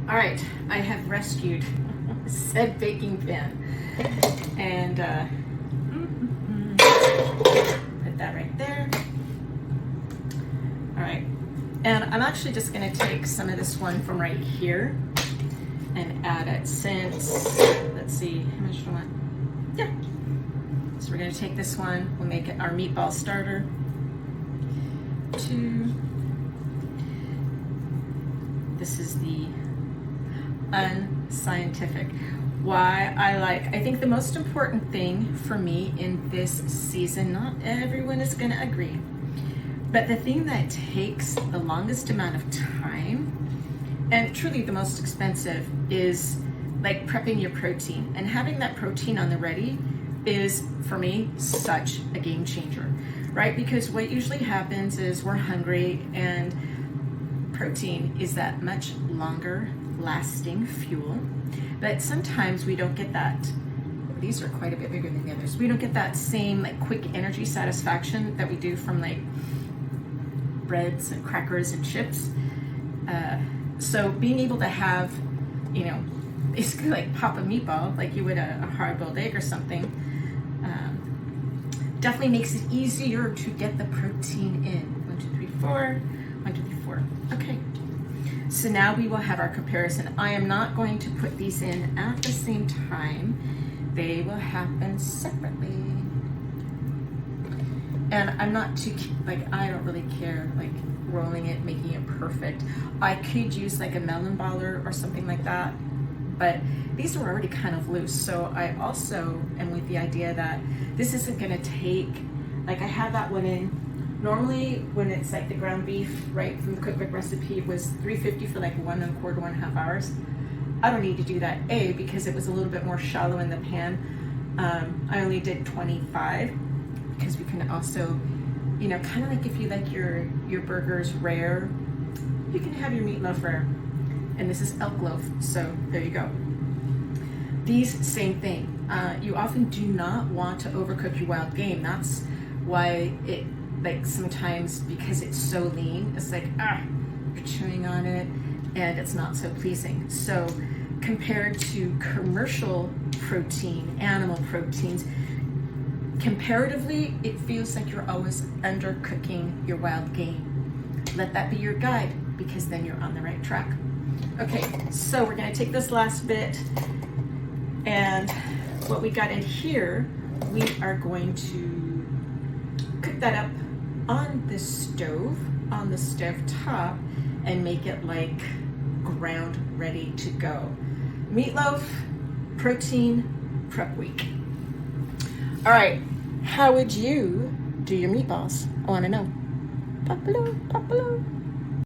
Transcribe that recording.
All right, I have rescued said baking pan, and put that right there. All right, and I'm actually just gonna take some of this one from right here and add it since, let's see, how much do I want? Yeah. So we're gonna take this one, we'll make it our meatball starter. 2. This is the unscientific. Why I think the most important thing for me in this season, not everyone is gonna agree, but the thing that takes the longest amount of time and truly the most expensive is like prepping your protein, and having that protein on the ready is for me such a game changer, right? Because what usually happens is we're hungry, and protein is that much longer lasting fuel, but sometimes we don't get that. These are quite a bit bigger than the others. We don't get that same like quick energy satisfaction that we do from like breads and crackers and chips. So being able to have, you know, basically like pop a meatball like you would a hard-boiled egg or something, definitely makes it easier to get the protein in. 1, 2, 3, 4. 1, 2, 3, 4. Okay. So now we will have our comparison. I am not going to put these in at the same time. They will happen separately. And I'm not too, like, I don't really care, like, rolling it, making it perfect. I could use like a melon baller or something like that, but these are already kind of loose. So I also am with the idea that this isn't gonna take, like I have that one in. Normally when it's like the ground beef, right, from the cookbook recipe was 350 for like 1 1/4, 1.5 hours. I don't need to do that, A, because it was a little bit more shallow in the pan. I only did 25 because we can also, you know, kind of like if you like your burgers rare, you can have your meatloaf rare. And this is elk loaf, so there you go. These, same thing. You often do not want to overcook your wild game. That's why it, like sometimes because it's so lean, it's like, you're chewing on it and it's not so pleasing. So compared to commercial protein, animal proteins, comparatively, it feels like you're always undercooking your wild game. Let that be your guide, because then you're on the right track. Okay, so we're gonna take this last bit, and what we got in here, we are going to cook that up on the stove top, and make it like ground ready to go. Meatloaf, protein, prep week. All right, how would you do your meatballs? I wanna know. Pop below, pop below.